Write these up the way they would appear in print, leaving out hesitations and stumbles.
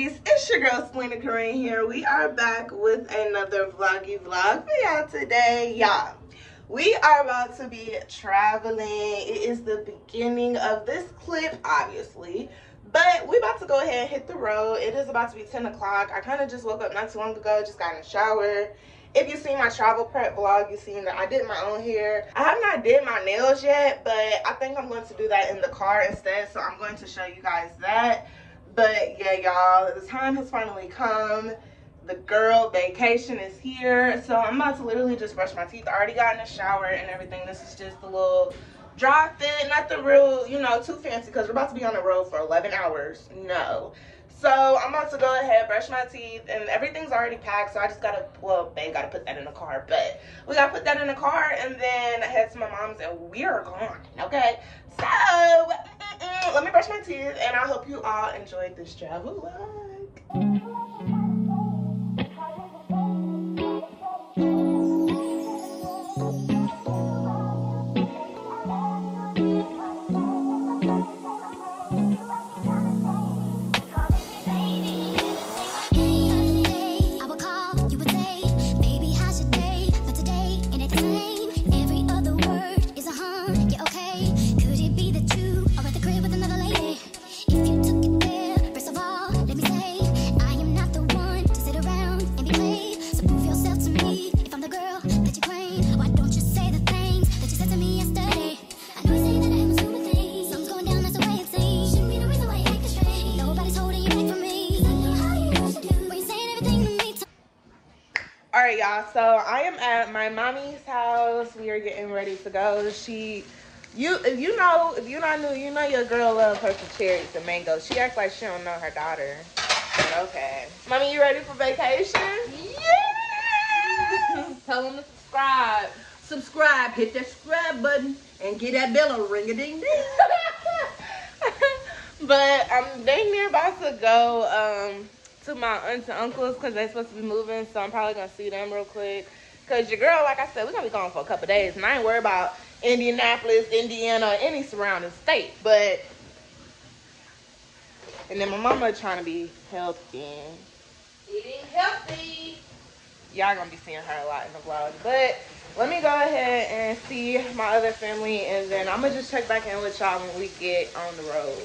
babies, it's your girl Selena Coren here. We are back with another vloggy vlog for y'all today. Y'all, we are about to be traveling. It is the beginning of this clip, obviously, but we about to go ahead and hit the road. It is about to be 10 o'clock. I kind of just woke up not too long ago, just got in the shower. If you've seen my travel prep vlog, you've seen that I did my own hair. I have not did my nails yet, but I think I'm going to do that in the car instead, so I'm going to show you guys that. But yeah, y'all, the time has finally come. The girl vacation is here, so I'm about to literally just brush my teeth. I already got in the shower and everything. This is just a little dry fit, not the real, you know, too fancy, because we're about to be on the road for 11 hours. No. So I'm about to go ahead, brush my teeth, and everything's already packed, so I just gotta, well, babe gotta put that in the car, but we gotta put that in the car and then head to my mom's and we are gone, okay? So, let me brush my teeth and I hope you all enjoyed this travel vlog. Alright, y'all, so I am at my mommy's house. We are getting ready to go. If you not new, you know your girl loves her some cherries and mangoes. She acts like she don't know her daughter. But okay. Mommy, you ready for vacation? Yeah! Tell them to subscribe. Subscribe, hit that subscribe button, and get that bell a ring-a-ding-ding. But I'm dang near about to go to my aunts and uncles because they're supposed to be moving, so I'm probably gonna see them real quick. Cause your girl, like I said, we're gonna be gone for a couple days, and I ain't worried about Indianapolis, Indiana, or any surrounding state. But and then my mama trying to be healthy. Eating healthy. Y'all gonna be seeing her a lot in the vlog. But let me go ahead and see my other family, and then I'm gonna just check back in with y'all when we get on the road.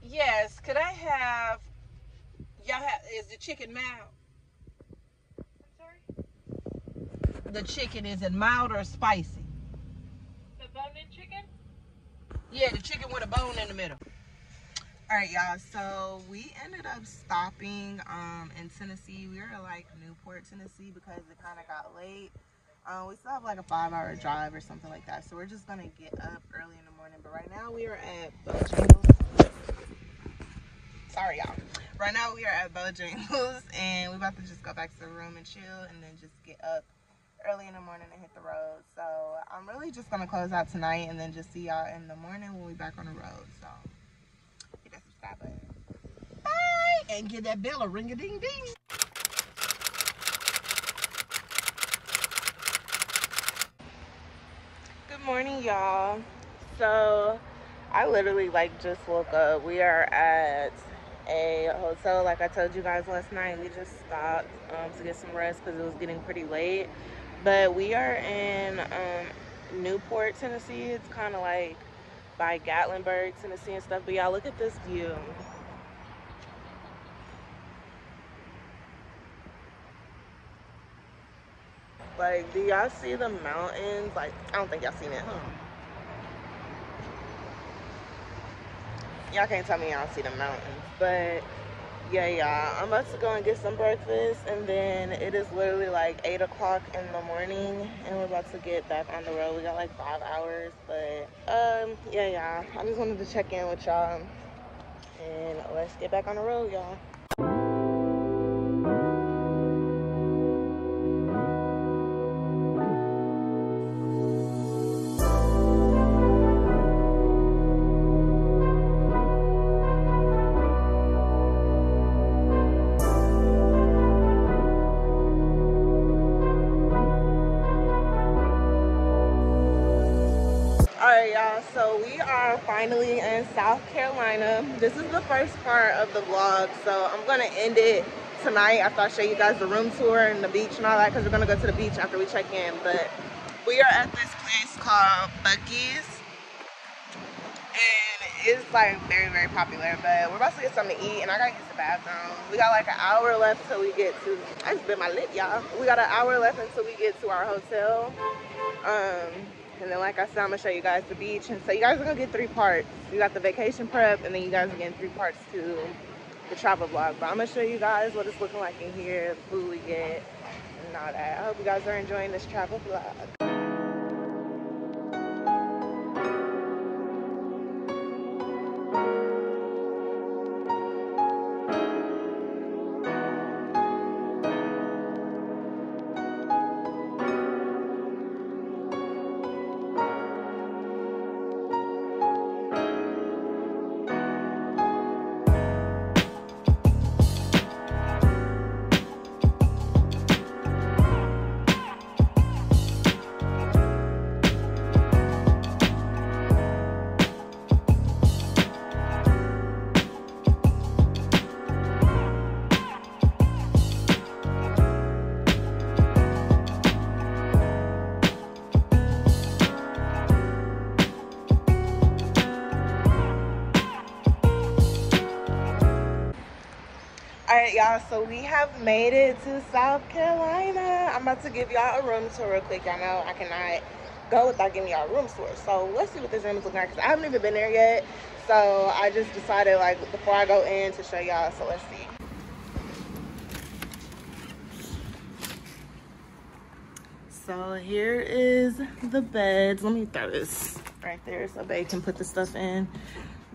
Yes, could I have, is the chicken mild? the chicken, is it mild or spicy? The bone-in chicken? Yeah, the chicken with a bone in the middle. All right, y'all, so we ended up stopping in Tennessee. We were in like Newport, Tennessee, because it kind of got late. We still have like a 5-hour drive or something like that, so we're just gonna get up early in the morning. But right now we are at Bojangles. Sorry, y'all. Right now we are at Bojangles, and we're about to just go back to the room and chill, and then just get up early in the morning and hit the road. So I'm really just gonna close out tonight, and then just see y'all in the morning when we back on the road. So hit that subscribe button. Bye, And give that bell a ring-a-ding-ding. Good morning, y'all. So I literally like just woke up. We are at a hotel like I told you guys last night. We just stopped to get some rest because it was getting pretty late. But we are in Newport, Tennessee. It's kind of like by Gatlinburg, Tennessee and stuff. But y'all, look at this view. Like, do y'all see the mountains? Like, I don't think y'all seen it, huh? Y'all can't tell me y'all see the mountains. But, yeah, y'all. I'm about to go and get some breakfast. And then it is literally like 8 o'clock in the morning. And we're about to get back on the road. We got like 5 hours. But, yeah, y'all. I just wanted to check in with y'all. And let's get back on the road, y'all. Alright, y'all, so we are finally in South Carolina. This is the first part of the vlog, so I'm gonna end it tonight after I show you guys the room tour and the beach and all that, because we're gonna go to the beach after we check in. But we are at this place called Buc-ee's, and it's like very, very popular. But we're about to get something to eat, and I gotta use the bathroom. We got like an hour left till we get to, I just bit my lip, y'all. We got an hour left until we get to our hotel. And then, like I said, I'm gonna show you guys the beach. And so you guys are gonna get 3 parts. You got the vacation prep, and then you guys are getting 3 parts to the travel vlog. But I'm gonna show you guys what it's looking like in here, the food we get, and all that. I hope you guys are enjoying this travel vlog. Alright, y'all, so we have made it to South Carolina. I'm about to give y'all a room tour real quick. Y'all know I cannot go without giving y'all a room tour. So let's see what this room is looking like, because I haven't even been there yet. So I just decided, like, before I go in to show y'all. So let's see. So here is the beds. Let me throw this right there so babe can put the stuff in.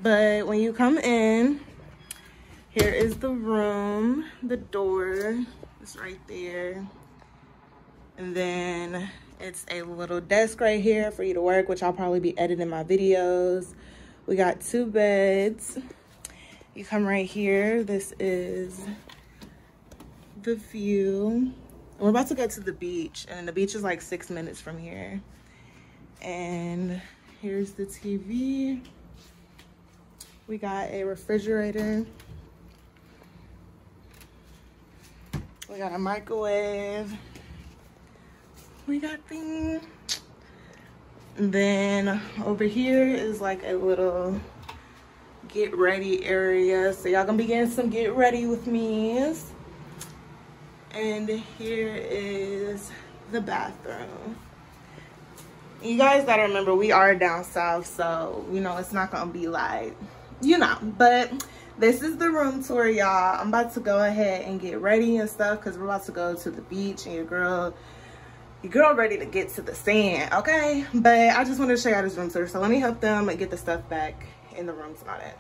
But when you come in, here is the room. The door is right there. And then it's a little desk right here for you to work, which I'll probably be editing my videos. We got 2 beds. You come right here. This is the view. We're about to go to the beach, and the beach is like 6 minutes from here. And here's the TV. We got a refrigerator. We got a microwave. We got things. Then over here is like a little get ready area. So y'all gonna be getting some get ready with me. And here is the bathroom. You guys gotta remember, we are down south, so you know it's not gonna be like, you know, but this is the room tour, y'all. I'm about to go ahead and get ready and stuff because we're about to go to the beach, and your girl ready to get to the sand, okay? But I just wanted to show y'all this room tour, so let me help them and get the stuff back in the rooms and all that.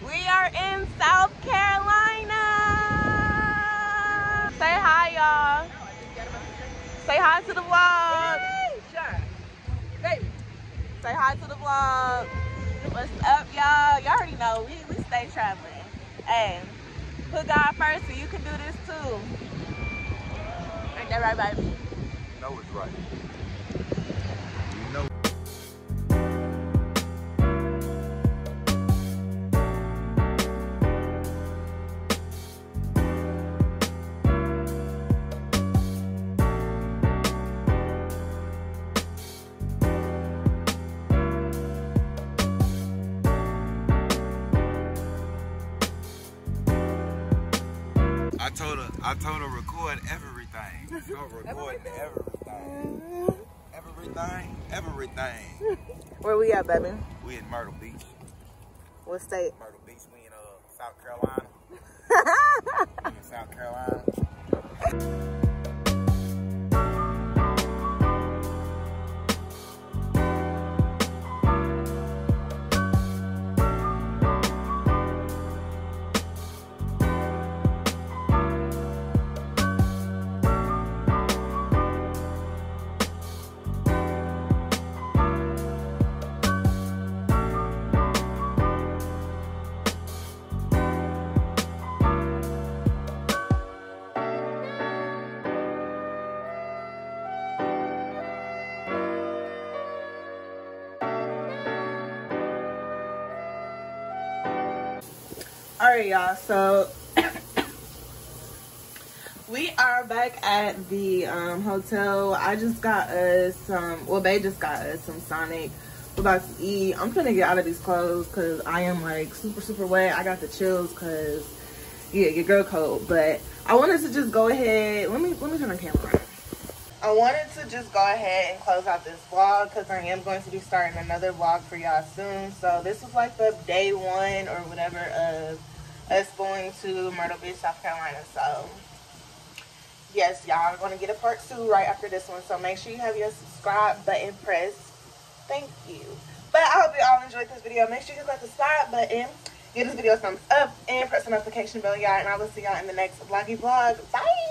We are in South Carolina. Say hi, y'all. Say hi to the vlog. Say hi to the vlog. What's up, y'all? Y'all already know we stay traveling. Hey, put God first so you can do this too. Ain't that right, baby? You know it's right. You know. I told her record everything. So recording everything. Where we at, baby? We in Myrtle Beach. What state? Myrtle Beach. We in South Carolina. We in South Carolina. All right, y'all, so we are back at the hotel. I just got us some, well, they just got us some Sonic. We're about to eat. I'm trying to get out of these clothes because I am like super wet. I got the chills because, yeah, your girl cold. But I wanted to just go ahead. Let me turn the camera on. I wanted to just go ahead and close out this vlog because I am going to be starting another vlog for y'all soon. So this was like the day one or whatever of us going to Myrtle Beach, South Carolina. So yes, y'all are going to get a part 2 right after this one. So make sure you have your subscribe button pressed. Thank you. But I hope you all enjoyed this video. Make sure you hit that subscribe button, give this video a thumbs up, and press the notification bell, y'all. And I will see y'all in the next vloggy vlog. Bye.